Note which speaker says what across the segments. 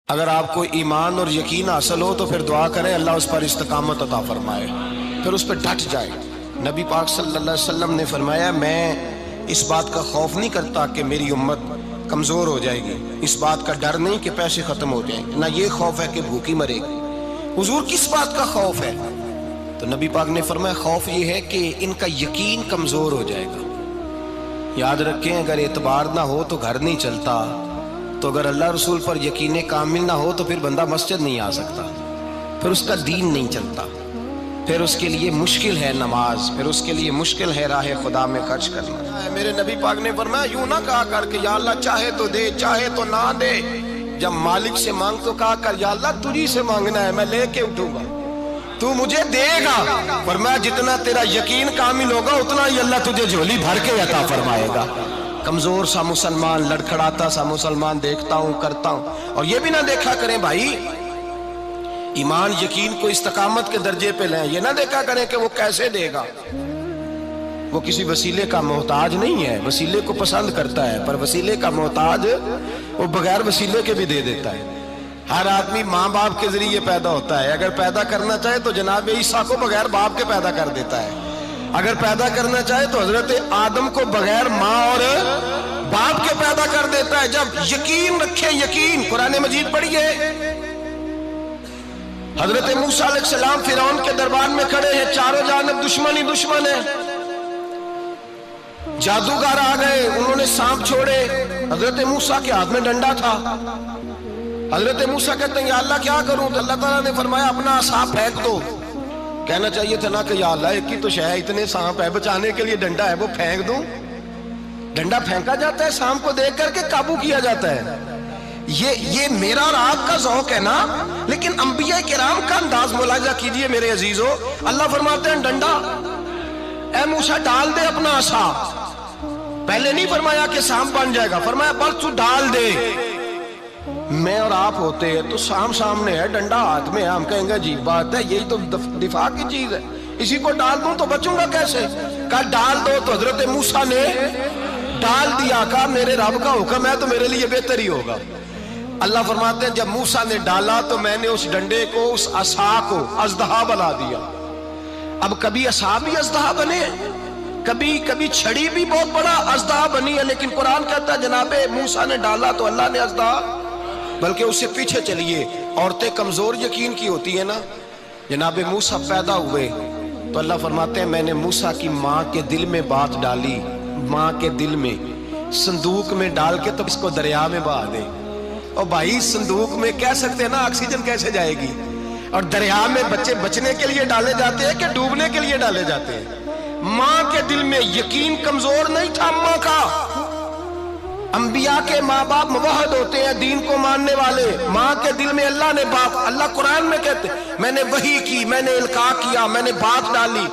Speaker 1: اگر آپ کو ایمان اور یقین حاصل ہو تو پھر دعا کریں اللہ اس پر استقامت عطا فرمائے، پھر اس پہ ڈٹ جائے۔ نبی پاک صلی اللہ علیہ وسلم نے فرمایا میں اس بات کا خوف نہیں کرتا کہ میری امت کمزور ہو جائے گی، اس بات کا ڈر نہیں کہ پیسے ختم ہو جائیں گے، نہ یہ خوف ہے کہ بھوکی مرے گی۔ حضور کس بات کا خوف ہے؟ تو نبی پاک نے فرمایا خوف یہ ہے کہ ان کا یقین کمزور ہو جائے گا۔ یاد رکھیں اگر اعتبار نہ ہو تو گھر نہیں چلتا، تو اگر اللہ رسول پر یقین کامل نہ ہو تو پھر بندہ مسجد نہیں آ سکتا، پھر اس کا دین نہیں چلتا، پھر اس کے لیے مشکل ہے نماز، پھر اس کے لیے مشکل ہے راہ خدا میں خرچ کرنا۔ میرے نبی پاک نے فرمایا یوں نہ کہا کر کہ یا اللہ چاہے تو دے چاہے تو نہ دے، جب مالک سے مانگ تو کہا کر یا اللہ تجھی سے مانگنا ہے، میں لے کے اٹھوں گا، تو مجھے دے گا۔ فرمایا جتنا تیرا یقین کامل ہوگا اتنا ہی اللہ تجھے جھولی بھر کے عطا فرمائے گا۔ کمزور سا مسلمان، لڑکھڑاتا سا مسلمان دیکھتا ہوں کرتا ہوں، اور یہ بھی نہ دیکھا کریں بھائی ایمان یقین کو استقامت کے درجے پہ لیں، یہ نہ دیکھا کریں کہ وہ کیسے دے گا، وہ کسی وسیلے کا محتاج نہیں ہے، وسیلے کو پسند کرتا ہے، پر وسیلے کا محتاج وہ بغیر وسیلے کے بھی دے دیتا ہے۔ ہر آدمی ماں باپ کے ذریعے پیدا ہوتا ہے، اگر پیدا کرنا چاہے تو جناب عیسیٰ کو بغیر باپ کے پیدا کر دیتا ہے، اگر پیدا کرنا چاہے تو حضرت آدم کو بغیر ماں اور باپ کے پیدا کر دیتا ہے۔ جب یقین رکھیں، یقین قرآن مجید پڑھیے، حضرت موسیٰ علیہ السلام فرعون کے دربار میں کھڑے ہیں، چاروں جانب دشمن ہی دشمن ہے، جادوگر آ گئے، انہوں نے سانپ چھوڑے، حضرت موسیٰ کے ہاتھ میں ڈنڈا تھا، حضرت موسیٰ کہتے ہیں یا اللہ کیا کروں؟ تو اللہ تعالیٰ نے فرمایا اپنا عصا پھینک دو۔ کہنا چاہیے تھا نا کہ یا اللہ ایک ہی تو شے ہے، اتنے سانپ ہے، بچانے کے لیے ڈنڈا ہے وہ پھینک دوں؟ ڈنڈا پھینکا جاتا ہے، سانپ کو دیکھ کر کے قابو کیا جاتا ہے۔ یہ میرا اور آپ کا ذوق ہے نا، لیکن انبیاء کرام کا انداز ملاحظہ کیجئے میرے عزیزو۔ اللہ فرماتے ہیں ڈنڈا، اے موسیٰ ڈال دے اپنا عصا، پہلے نہیں فرمایا کہ سانپ بن جائے گا، فرمایا بس تو ڈال دے۔ میں اور آپ ہوتے ہیں تو سام سامنے ہے، ڈنڈا ہاتھ میں ہے، ہم کہیں گے عجیب بات ہے، یہی تو دفاع کی چیز ہے، اسی کو ڈال دوں تو بچوں گا کیسے؟ کہا ڈال دو، تو حضرت موسیٰ نے ڈال دیا، کہا میرے رب کا حکم ہے تو میرے لیے بہتر ہی ہوگا۔ اللہ فرماتے ہیں جب موسیٰ نے ڈالا تو میں نے اس ڈنڈے کو، اس عصا کو اژدہا بنا دیا۔ اب کبھی عصا بھی اژدہا بنے، کبھی چھڑی بھی بہت بڑا اژدہا بنی ہے، لیکن قرآن کہتا ہے جناب موسیٰ نے ڈالا تو اللہ نے اژدہا، بلکہ اس سے پیچھے چلیے، عورتیں کمزور یقین کی ہوتی ہیں نا، جناب موسیٰ پیدا ہوئے تو اللہ فرماتے ہیں میں نے موسیٰ کی ماں کے دل میں بات ڈالی، ماں کے دل میں صندوق میں ڈال کے تو اس کو دریا میں بہا دے۔ اور بھائی صندوق میں کہہ سکتے ہیں نا آکسیجن کیسے جائے گی، اور دریا میں بچے بچنے کے لیے ڈالے جاتے ہیں کہ ڈوبنے کے لیے ڈالے جاتے ہیں؟ ماں کے دل میں یقین کمزور نہیں تھا ماں کا۔ انبیاء کے ماں باپ موحد ہوتے ہیں، دین کو ماننے والے، ماں کے دل میں اللہ نے بات، اللہ قرآن میں کہتے میں نے وحی کی، میں نے القاء کیا، میں نے بات ڈالی۔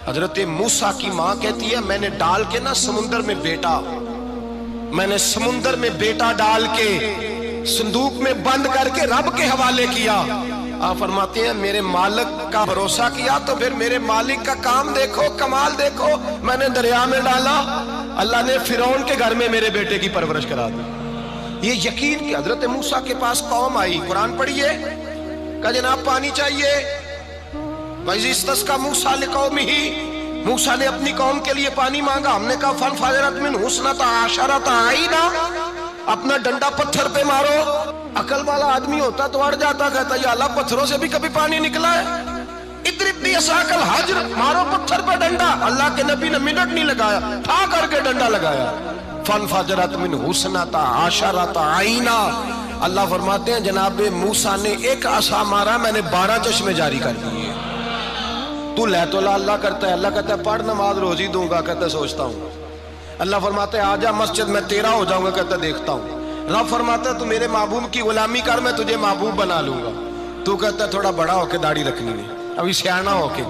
Speaker 1: حضرت موسیٰ کی ماں کہتی ہے میں نے ڈال کے نا سمندر میں بیٹا، میں نے سمندر میں بیٹا ڈال کے صندوق میں بند کر کے رب کے حوالے کیا۔ آپ فرماتے ہیں میرے مالک کا بھروسہ کیا تو پھر میرے مالک کا کام دیکھو، کمال دیکھو، میں نے دریا میں ڈالا، اللہ نے فرعون کے گھر میں میرے بیٹے کی پرورش کرا دی۔ یہ یقین کہ حضرت موسیٰ کے پاس قوم آئی، قرآن پڑھیے، کہا جناب پانی چاہیے، وَإِذِ اسْتَسْقَىٰ مُوسَىٰ لِقَوْمِهِ، موسیٰ نے اپنی قوم کے لیے پانی مانگا، ہم نے کہا فَانْفَجَرَتْ مِنْهُ اثْنَتَا عَشَرَةَ عَيْنًا، اپنا ڈنڈا پتھر پہ مارو۔ عقل والا آدمی ہوتا تو اڑ جاتا، کہتا یا اللہ پتھروں سے بھی کبھی پانی نکلا ہے؟ اضرب بعصاک الحجر، مارو پتھر پہ ڈنڈا۔ اللہ کے نبی نے منٹ نہیں لگایا، ٹھا کر کے ڈنڈا لگایا، فَانْفَجَرَتْ مِنْهُ اثْنَتَا عَشَرَةَ عَيْنًا۔ اللہ فرماتے ہیں جناب موسیٰ نے ایک عصا مارا، میں نے 12 چشمے جاری کر دیے۔ تو لے تو لا اللہ کرتا ہے، اللہ کہتا ہے پڑھ نماز روزی دوں گا، کہتا ہے سوچتا ہوں۔ اللہ فرماتا ہے آجا مسجد میں تیرا ہو جاؤں گا، کہتا ہے دیکھتا ہوں۔ رب فرماتا ہے تو میرے محبوب کی غلامی کر، میں تجھے محبوب بنا لوں گا۔ تو کہتا ہے تھوڑا بڑا ہو کے داڑھی رکھنی ہے، ابھی سیانا ہو کے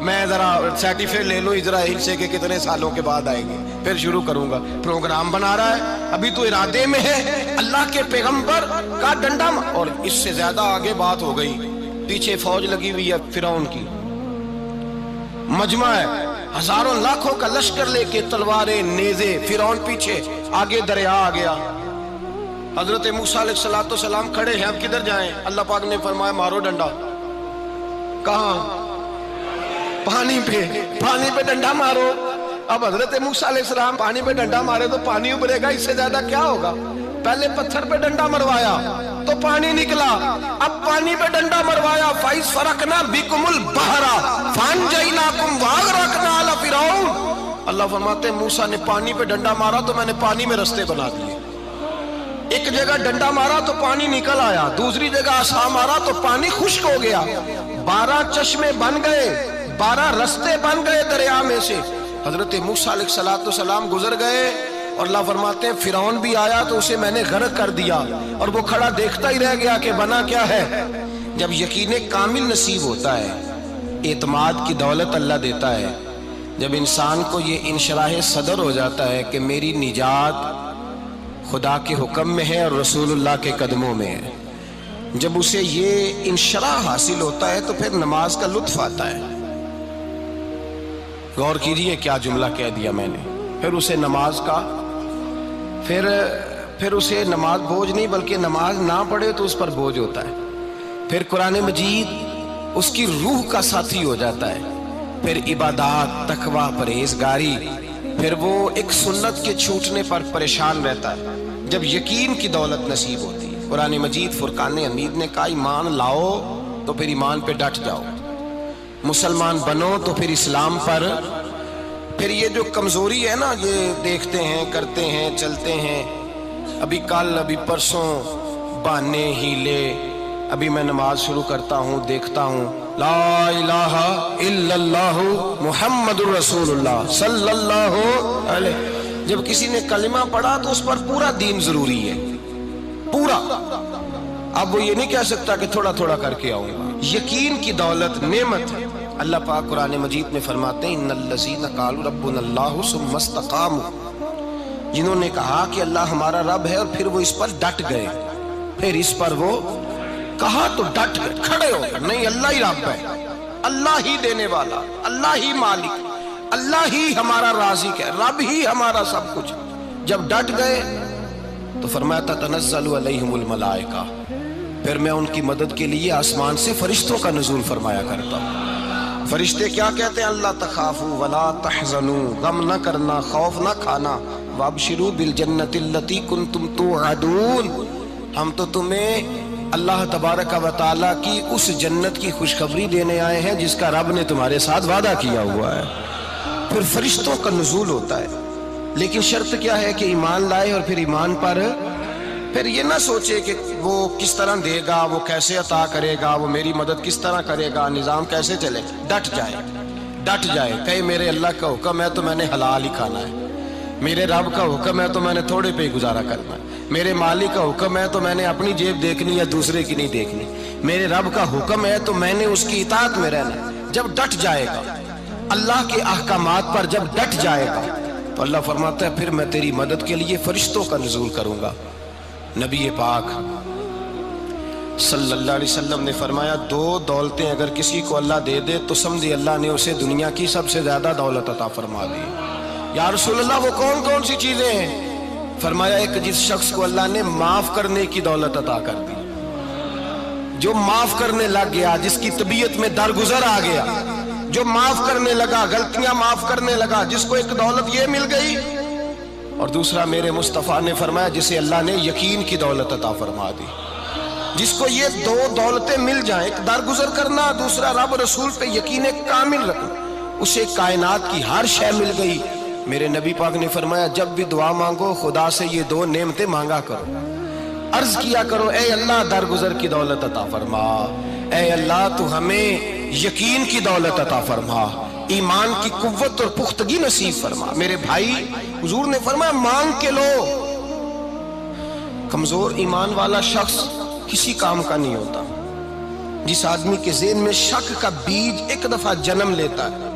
Speaker 1: میں ذرا سرٹیفکیٹ لے لوں اسرائیل سے کہ کتنے سالوں کے بعد آئیں گے، پھر شروع کروں گا۔ پروگرام بنا رہا ہے، ابھی تو ارادے میں ہے۔ اللہ کے پیغمبر کا ڈنڈا، اور اس سے زیادہ آگے بات ہو گئی، پیچھے فوج لگی ہوئی ہے فرعون کی، مجمع ہے، ہزاروں لاکھوں کا لشکر لے کے، تلواریں نیزے، فرعون پیچھے، آگے دریا آ گیا۔ حضرت موسیٰ علیہ السلام کھڑے ہیں، اب کدھر جائیں؟ اللہ پاک نے فرمایا مارو ڈنڈا۔ کہاں؟ پانی پہ ڈنڈا مارو۔ اب حضرت موسیٰ علیہ السلام پانی پہ ڈنڈا مارے تو پانی ابھرے گا، اس سے زیادہ کیا ہوگا؟ پہلے پتھر پہ ڈنڈا مروایا تو پانی نکلا، اب پانی پہ ڈنڈا مروایا، فَإِذْ فَرَقْنَا بِكُمُ الْبَحْرَ فَأَنْجَيْنَاكُمْ وَأَغْرَقْنَا آلَ فِرْعَوْنَ۔ اللہ فرماتے ہیں موسیٰ نے پانی پہ ڈنڈا مارا تو میں نے پانی میں رستے بنا دیے۔ ایک جگہ ڈنڈا مارا تو پانی نکل آیا، دوسری جگہ عصا مارا تو پانی خشک ہو گیا، 12 چشمے بن گئے، 12 رستے بن گئے دریا میں سے۔ حضرت موسیٰ علیہ السلام گزر گئے اور اللہ فرماتے ہیں فرعون بھی آیا تو اسے میں نے غرق کر دیا، اور وہ کھڑا دیکھتا ہی رہ گیا کہ بنا کیا ہے۔ جب یقین کامل نصیب ہوتا ہے، اعتماد کی دولت اللہ دیتا ہے، جب انسان کو یہ انشراح صدر ہو جاتا ہے کہ میری نجات خدا کے حکم میں ہے اور رسول اللہ کے قدموں میں ہے، جب اسے یہ انشراح حاصل ہوتا ہے تو پھر نماز کا لطف آتا ہے۔ غور کیجئے کیا جملہ کہہ دیا میں نے۔ پھر اسے نماز کا پھر اسے نماز بوجھ نہیں، بلکہ نماز نہ پڑھے تو اس پر بوجھ ہوتا ہے۔ پھر قرآن مجید اس کی روح کا ساتھی ہو جاتا ہے، پھر عبادات، تقوی، پرہیزگاری، پھر وہ ایک سنت کے چھوٹنے پر پریشان رہتا ہے جب یقین کی دولت نصیب ہوتی ہے۔ قرآن مجید فرقان حمید نے کہا ایمان لاؤ تو پھر ایمان پہ ڈٹ جاؤ، مسلمان بنو تو پھر اسلام پر۔ پھر یہ جو کمزوری ہے نا، یہ دیکھتے ہیں، کرتے ہیں، چلتے ہیں، ابھی کل، ابھی پرسوں، بہانے، ہیلے، ابھی میں نماز شروع کرتا ہوں، دیکھتا ہوں لا الہ الا اللہ محمد الرسول اللہ صلی اللہ علیہ۔ جب کسی نے کلمہ پڑھا تو اس پر پورا دین ضروری ہے، پورا۔ اب وہ یہ نہیں کہہ سکتا کہ تھوڑا تھوڑا کر کے آؤں گا۔ یقین کی دولت نعمت ہے۔ اللہ پاک قرآن مجید میں فرماتے ہیں ان الذین قالوا ربنا اللہ ثم استقاموا، جنہوں نے کہا کہ اللہ ہمارا رب ہے اور پھر وہ اس پر ڈٹ گئے، پھر اس پر وہ کہا تو ڈٹ گئے، کھڑے ہو گئے، نہیں اللہ ہی رب ہے، اللہ ہی دینے والا، اللہ ہی مالک، اللہ ہی ہمارا رازق ہے، رب ہی ہمارا سب کچھ۔ جب ڈٹ گئے تو فرمایا تتنزل علیہم الملائکہ، پھر میں ان کی مدد کے لیے آسمان سے فرشتوں کا نزول فرمایا کرتا ہوں۔ فرشتے کیا کہتے ہیں؟ اللہ تخافوا ولا تحزنوا، غم نہ کرنا، خوف نہ کھانا، وابشروا بالجنۃ التی کنتم توعدون، ہم تو تمہیں اللہ تبارک و تعالیٰ کی اس جنت کی خوشخبری دینے آئے ہیں جس کا رب نے تمہارے ساتھ وعدہ کیا ہوا ہے۔ پھر فرشتوں کا نزول ہوتا ہے، لیکن شرط کیا ہے کہ ایمان لائے، اور پھر ایمان پر پھر یہ نہ سوچے کہ وہ کس طرح دے گا، وہ کیسے عطا کرے گا، وہ میری مدد کس طرح کرے گا، نظام کیسے چلے، ڈٹ جائے، کہے میرے اللہ کا حکم ہے تو میں نے حلال ہی کھانا ہے، میرے رب کا حکم ہے تو میں نے تھوڑے پہ گزارا کرنا ہے، میرے مالک کا حکم ہے تو میں نے اپنی جیب دیکھنی یا دوسرے کی نہیں دیکھنی، میرے رب کا حکم ہے تو میں نے اس کی اطاعت میں رہنا۔ جب ڈٹ جائے گا اللہ کے احکامات پر، جب ڈٹ جائے گا تو اللہ فرماتا ہے پھر میں تیری مدد کے لیے فرشتوں کا نزول کروں گا۔ نبی پاک صلی اللہ علیہ وسلم نے فرمایا 2 دولتیں اگر کسی کو اللہ دے دے تو سمجھے اللہ نے اسے دنیا کی سب سے زیادہ دولت عطا فرما دی۔ یا رسول اللہ وہ کون کون سی چیزیں ہیں؟ فرمایا ایک جس شخص کو اللہ نے معاف کرنے کی دولت عطا کر دی، جو معاف کرنے لگ گیا، جس کی طبیعت میں درگزر آ گیا، جو معاف کرنے لگا، غلطیاں معاف کرنے لگا، جس کو ایک دولت یہ مل گئی۔ اور دوسرا میرے مصطفیٰ نے فرمایا جسے اللہ نے یقین کی دولت عطا فرما دی، جس کو یہ 2 دولتیں مل جائیں، ایک درگزر کرنا، دوسرا رب رسول پہ یقین کامل رکھنا، اسے کائنات کی ہر شے مل گئی۔ میرے نبی پاک نے فرمایا جب بھی دعا مانگو خدا سے یہ 2 نعمتیں مانگا کرو، عرض کیا کرو اے اللہ درگزر کی دولت عطا فرما، اے اللہ تو ہمیں یقین کی دولت عطا فرما، ایمان کی قوت اور پختگی نصیب فرما۔ میرے بھائی حضور نے فرمایا مانگ کے لو۔ کمزور ایمان والا شخص کسی کام کا نہیں ہوتا۔ جس آدمی کے ذہن میں شک کا بیج ایک دفعہ جنم لیتا ہے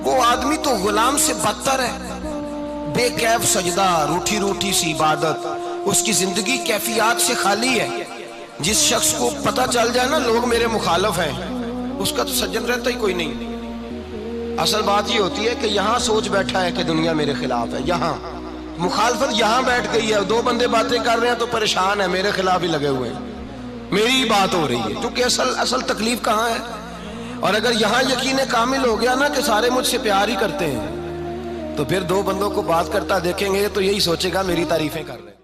Speaker 1: وہ آدمی تو غلام سے بدتر ہے۔ بے کیف سجدہ، روٹھی روٹھی سی عبادت، اس کی زندگی کیفیات سے خالی ہے۔ جس شخص کو پتہ چل جائے نا لوگ میرے مخالف ہیں، اس کا تو سجن رہتا ہی کوئی نہیں۔ اصل بات یہ ہوتی ہے کہ یہاں سوچ بیٹھا ہے کہ دنیا میرے خلاف ہے، یہاں مخالفت یہاں بیٹھ گئی ہے، دو بندے باتیں کر رہے ہیں تو پریشان ہے، میرے خلاف ہی لگے ہوئے ہیں، میری ہی بات ہو رہی ہے، کیونکہ اصل تکلیف کہاں ہے؟ اور اگر یہاں یقین کامل ہو گیا نا کہ سارے مجھ سے پیار ہی کرتے ہیں، تو پھر دو بندوں کو بات کرتا دیکھیں گے تو یہی سوچے گا میری تعریفیں کر رہے ہیں۔